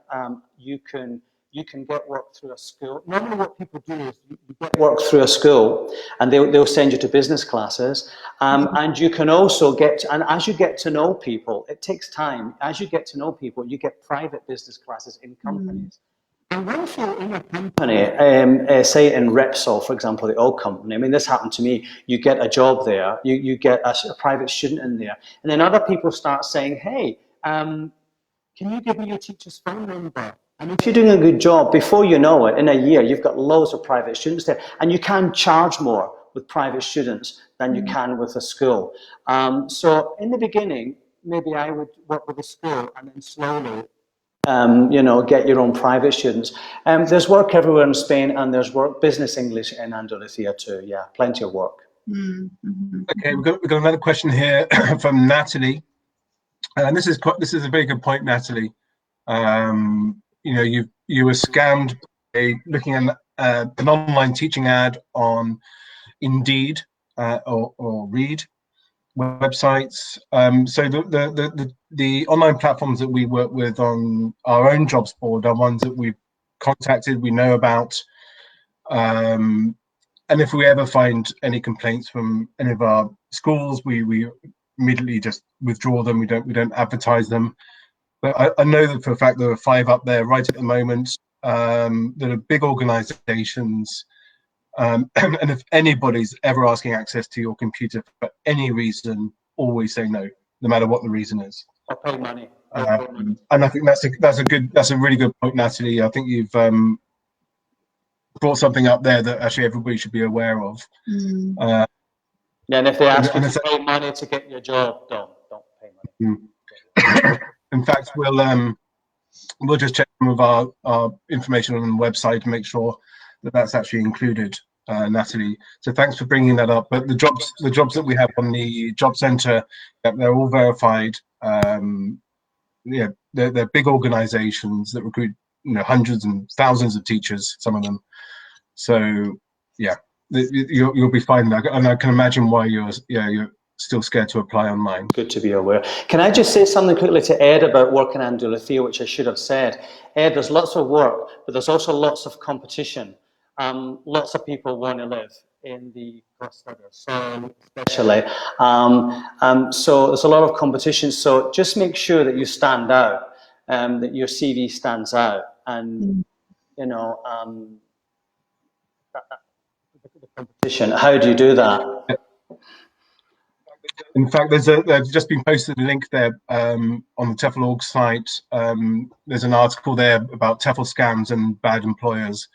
You can get work through a school. Normally what people do is you get work through a school and they'll send you to business classes. And you can also and as you get to know people, it takes time. As you get to know people, you get private business classes in companies. And once you're in a company, say in Repsol, for example, the oil company, I mean, this happened to me, you get a job there, you get a private student in there, and then other people start saying, hey, can you give me your teacher's phone number? And if you're doing a good job, before you know it, in a year, you've got loads of private students there, and you can charge more with private students than you can with a school. So in the beginning, maybe I would work with a school and then slowly get your own private students. There's work everywhere in Spain, and there's work business English in Andalusia too. Yeah, plenty of work. Okay, we've got another question here from Natalie, and this is a very good point, Natalie. You were scammed by looking at an online teaching ad on Indeed or Read websites. So the online platforms that we work with on our own jobs board are ones that we've contacted, we know about, and if we ever find any complaints from any of our schools, we immediately just withdraw them. We don't advertise them. But I know that for a fact there are 5 up there right at the moment that are big organizations. And if anybody's ever asking access to your computer for any reason, always say no, no matter what the reason is. Or pay money. And I think that's a really good point, Natalie. I think you've brought something up there that actually everybody should be aware of. Yeah, and if they ask you to pay money to get your job, don't pay money. In fact, we'll just check some of our information on the website to make sure that that's actually included. Natalie. So thanks for bringing that up. But the jobs that we have on the job centre, they're all verified. Yeah, they're big organisations that recruit, hundreds and thousands of teachers. Some of them. So yeah, you'll be fine there. And I can imagine why you're still scared to apply online. Good to be aware. Can I just say something quickly to Ed about work in Andalusia, which I should have said. Ed, there's lots of work, but there's also lots of competition. Lots of people want to live in the cross-border, so especially. So there's a lot of competition. So just make sure that you stand out, that your CV stands out, and the competition. How do you do that? In fact, there's just been posted a link there on the TEFL org site. There's an article there about TEFL scams and bad employers.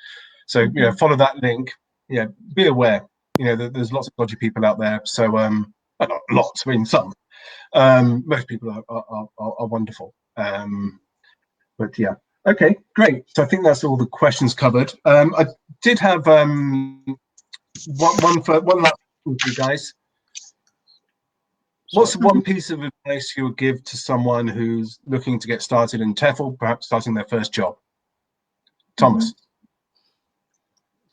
So follow that link. Yeah, be aware. There's lots of dodgy people out there. So not lots. I mean, some. Most people are wonderful. But yeah, okay, great. So I think that's all the questions covered. I did have one last question for you guys. What's one piece of advice you would give to someone who's looking to get started in TEFL, perhaps starting their first job? Thomas.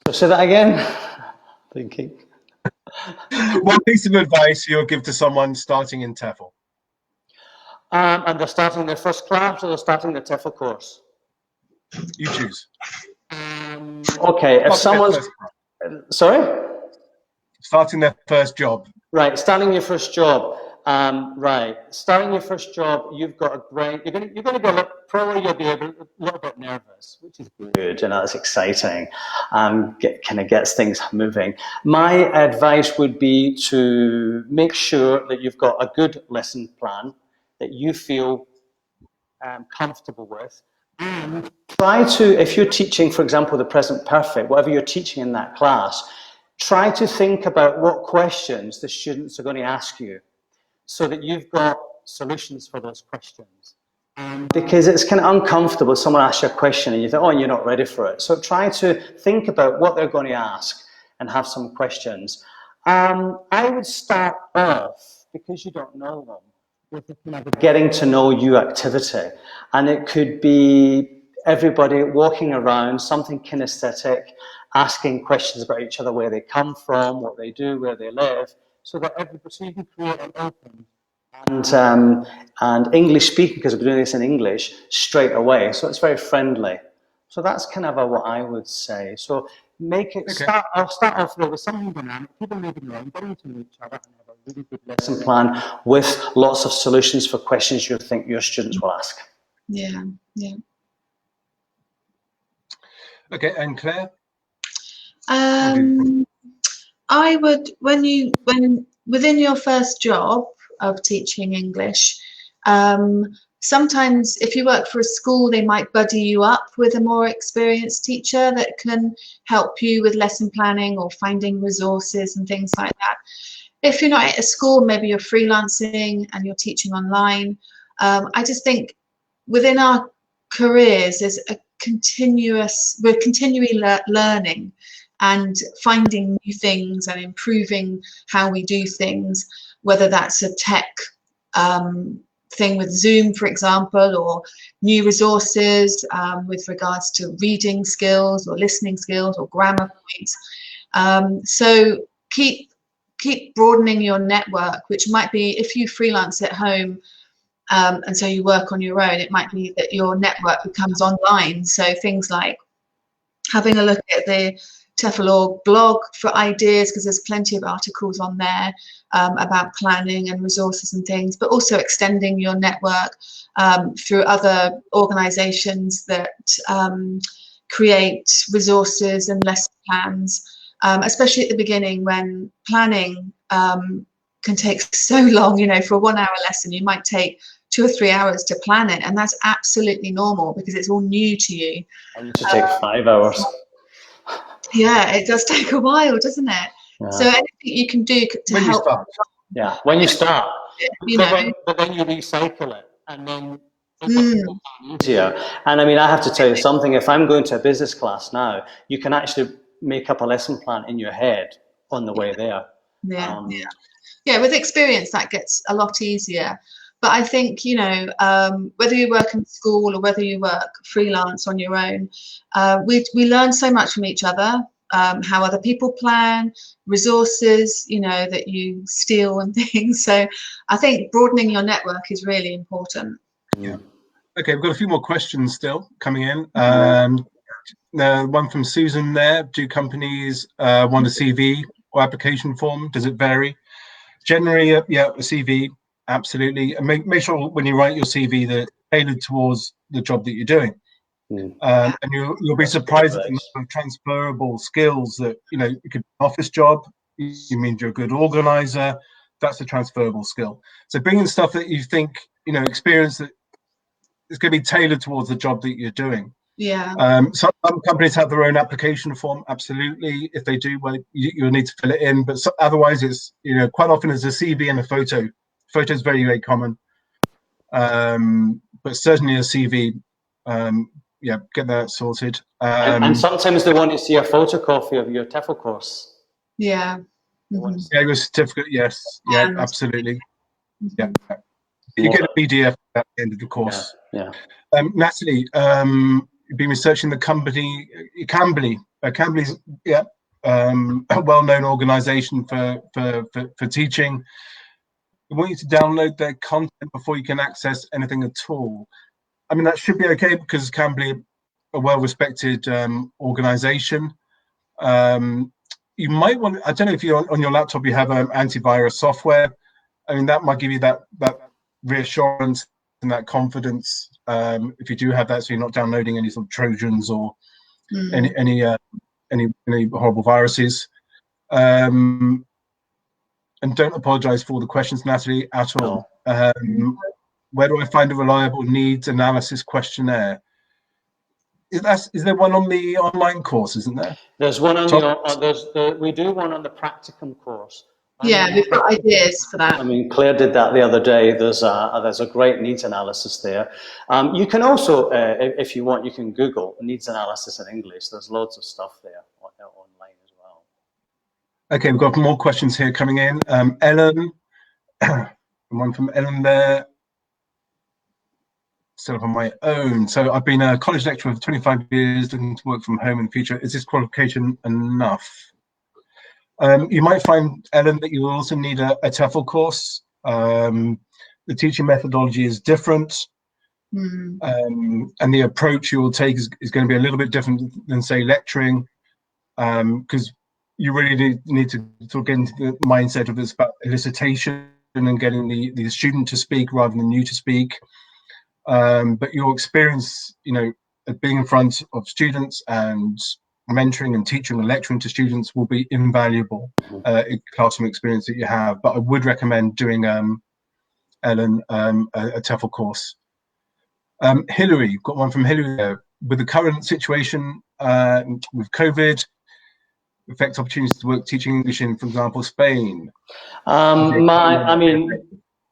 So say that again. Thinking. One piece of advice you would give to someone starting in TEFL? And they're starting their first class, or they're starting the TEFL course? You choose. Okay, if someone's... Sorry? Starting their first job. Right, starting your first job. Right, starting your first job, you've got a great... You're going to probably you'll be a little bit nervous, which is good, it's exciting. Kind of gets things moving. My advice would be to make sure that you've got a good lesson plan that you feel comfortable with. And try to, if you're teaching, for example, the present perfect, whatever you're teaching in that class, try to think about what questions the students are going to ask you so that you've got solutions for those questions. Because it's kind of uncomfortable if someone asks you a question and you think, oh, you're not ready for it. So try to think about what they're going to ask and have some questions. I would start off, because you don't know them, with a kind of getting to know you activity. And it could be everybody walking around, something kinesthetic, asking questions about each other, where they come from, what they do, where they live, so that so you can create an open and English speaking, because we're doing this in English straight away. So it's very friendly. So that's kind of what I would say. So make it I'll start off with something dynamic, people moving around, getting to know each other, and have a really good lesson plan with lots of solutions for questions you think your students will ask. Yeah. Okay, and Claire? I would, when within your first job of teaching English, sometimes if you work for a school, they might buddy you up with a more experienced teacher that can help you with lesson planning or finding resources and things like that. If you're not at a school, maybe you're freelancing and you're teaching online. I just think within our careers, there's we're continually learning and finding new things and improving how we do things, whether that's a tech thing with Zoom, for example, or new resources with regards to reading skills or listening skills or grammar points. So keep broadening your network, which might be, if you freelance at home and so you work on your own, it might be that your network becomes online. So things like having a look at the TEFL blog for ideas, because there's plenty of articles on there about planning and resources and things, but also extending your network through other organizations that create resources and lesson plans, especially at the beginning when planning can take so long. For a 1 hour lesson, you might take 2 or 3 hours to plan it, and that's absolutely normal because it's all new to you. I used to take 5 hours. Yeah, it does take a while, doesn't it? Yeah. So anything you can do to when help. Yeah, when you start. But then you recycle it, and then it's easier. And I mean, I have to tell you something. If I'm going to a business class now, you can actually make up a lesson plan in your head on the way there. Yeah, with experience that gets a lot easier. But I think, you know, whether you work in school or whether you work freelance on your own, we learn so much from each other, how other people plan, resources, you know, that you steal and things. So I think broadening your network is really important. Yeah. Okay, we've got a few more questions still coming in. One from Susan there. Do companies want a CV or application form? Does it vary? Generally, yeah, a CV, absolutely. And make sure when you write your CV that it's tailored towards the job that you're doing. And you'll be surprised at the number of transferable skills that, you know, it could be an office job. You mean you're a good organizer. That's a transferable skill. So bring in stuff that you think, you know, experience that is going to be tailored towards the job that you're doing. Yeah. Some companies have their own application form. Absolutely. If they do, well, you'll need to fill it in. But otherwise, it's, you know, quite often it's a CV and a photo. Photo is very, very common. But certainly a CV. Yeah, get that sorted. And sometimes they want to see a photocopy of your TEFL course. Yeah. Yeah, your certificate. Yes. Yeah, absolutely. Yeah. You get a PDF at the end of the course. Yeah. Natalie, you've been researching the company Cambly. Cambly's a well-known organisation for teaching. We want you to download their content before you can access anything at all. I mean, that should be okay because Cambly, a well-respected organisation. You might want. I don't know if you're on your laptop you have antivirus software. I mean, that might give you that reassurance and that confidence if you do have that, so you're not downloading any sort of Trojans or any horrible viruses. And don't apologize for all the questions, Natalie, at all. Where do I find a reliable needs analysis questionnaire? Is there one on the online course, isn't there? There's one on we do one on the practicum course. Yeah, we've got ideas for that. I mean, Claire did that the other day. There's a great needs analysis there. You can also, if you want, you can Google needs analysis in English. There's loads of stuff there online as well. Okay, we've got more questions here coming in. Ellen, one from Ellen there. Still on my own. So I've been a college lecturer for 25 years, looking to work from home in the future. Is this qualification enough? You might find, Ellen, that you will also need a TEFL course. The teaching methodology is different, and the approach you will take is going to be a little bit different than, say, lecturing, because you really need to sort of get into the mindset of this about elicitation and getting the student to speak rather than you to speak. But your experience, you know, at being in front of students and mentoring and teaching and lecturing to students will be invaluable classroom experience that you have. But I would recommend doing, Ellen, a TEFL course. Hilary, got one from Hilary there. With the current situation with COVID, affects opportunities to work teaching English in, for example, Spain. I mean,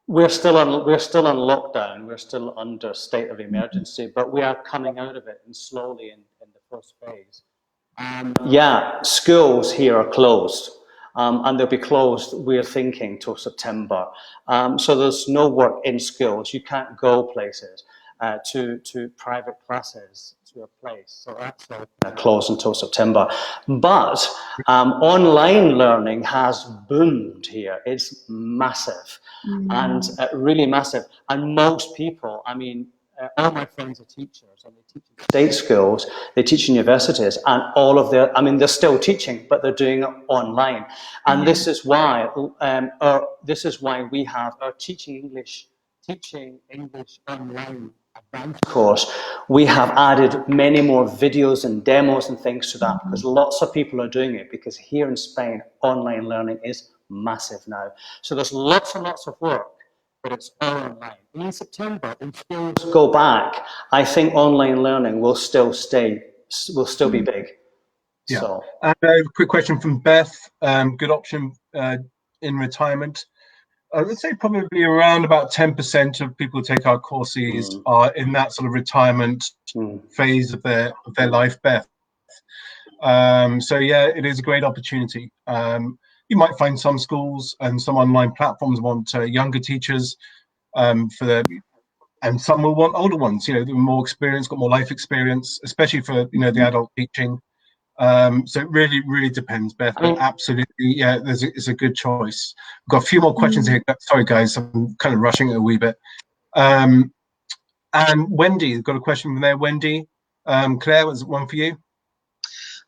we're still on lockdown. We're still under state of emergency, but we are coming out of it and slowly in the first phase. Yeah, schools here are closed, and they'll be closed, we're thinking, till September. So there's no work in schools. You can't go places to private classes to a place. So that's closed until September. But online learning has boomed here. It's massive, and really massive. And most people, I mean, all my friends are teachers, and they teach in state schools, they teach in universities, and all of their, I mean, they're still teaching, but they're doing it online. And this is why we have our teaching English online advanced course. We have added many more videos and demos and things to that, because lots of people are doing it, because here in Spain, online learning is massive now. So there's lots and lots of work, but it's all online. And in September, when schools go back, I think online learning will still be big. Yeah. So. And a quick question from Beth. Good option in retirement. I would say probably around about 10% of people who take our courses are in that sort of retirement phase of their life, Beth. So yeah, it is a great opportunity. You might find some schools and some online platforms want younger teachers and some will want older ones, more experience, got more life experience, especially for, the adult teaching. So it really, really depends, Beth, but absolutely, yeah, it's a good choice. We've got a few more questions here. Sorry, guys, I'm kind of rushing it a wee bit. And Wendy, got a question from there. Wendy, Claire, was one for you?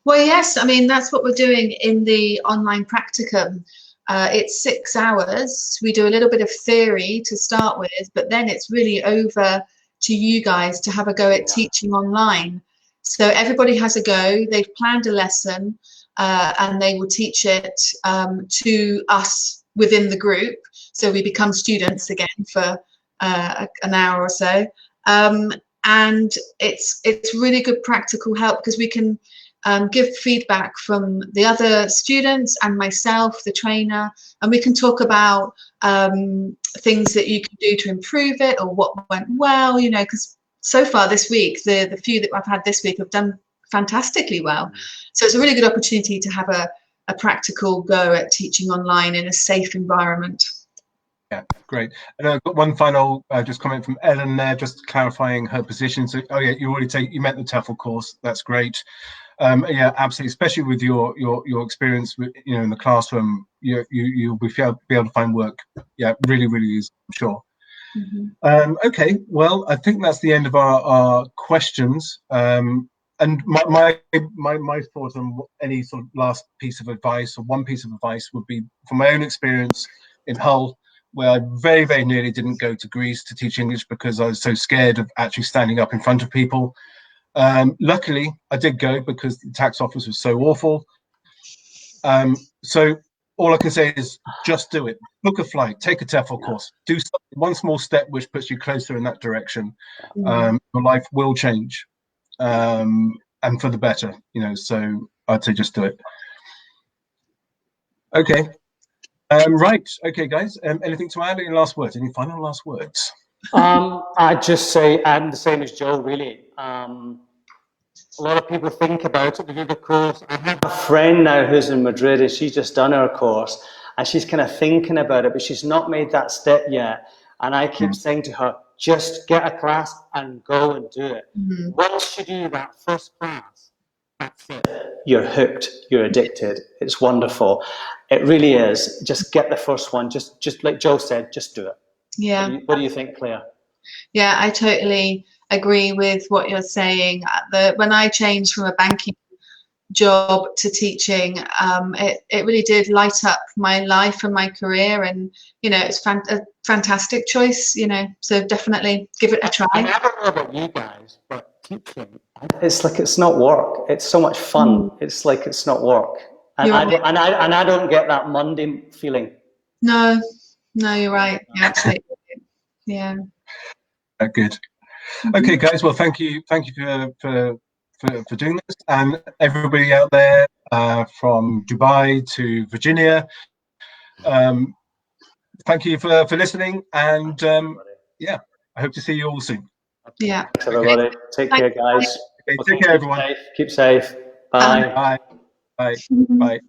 Well, yes, I mean, that's what we're doing in the online practicum. It's 6 hours. We do a little bit of theory to start with, but then it's really over to you guys to have a go at teaching online. So everybody has a go. They've planned a lesson and they will teach it to us within the group. So we become students again for an hour or so. And it's really good practical help because we can give feedback from the other students and myself, the trainer, and we can talk about things that you can do to improve it or what went well, because so far this week, the few that I've had this week have done fantastically well. So it's a really good opportunity to have a practical go at teaching online in a safe environment. Yeah, great. And I've got one final just comment from Ellen there, just clarifying her position. So, oh yeah, you meant the TEFL course. That's great. Yeah, absolutely. Especially with your experience, with, in the classroom, you'll be able to find work. Yeah, really, really easy, I'm sure. Okay, well, I think that's the end of our questions. And my thought on any sort of last piece of advice or one piece of advice would be from my own experience in Hull, where I very, very nearly didn't go to Greece to teach English because I was so scared of actually standing up in front of people. Luckily, I did go because the tax office was so awful. So all I can say is just do it. Book a flight, take a TEFL course, do one small step which puts you closer in that direction. Your life will change, and for the better. So I'd say just do it. Okay. Right. Okay, guys. Anything to add? Any last words? Any final last words? I'd just say I'm the same as Joe, really. A lot of people think about it to do the course. I have a friend now who's in Madrid and she's just done her course and she's kind of thinking about it, but she's not made that step yet. And I keep saying to her, just get a class and go and do it. Once you do that first class, that's it. You're hooked. You're addicted. It's wonderful. It really is. Just get the first one. Just like Joe said, just do it. Yeah. What do you think, Claire? Yeah, I totally agree with what you're saying. When I changed from a banking job to teaching, it really did light up my life and my career, and it's a fantastic choice. So definitely give it a try. I don't know about you guys, but teaching, it's like it's not work. It's so much fun. It's like it's not work, and I don't get that Monday feeling. No, you're right. Yeah, absolutely. Yeah. Good. Okay, guys. Well, thank you for doing this, and everybody out there from Dubai to Virginia. Thank you for listening, and yeah, I hope to see you all soon. Yeah. Thanks, everybody. Take care, guys. Okay, take care, everyone. Keep safe. Bye. Bye. Bye. Bye.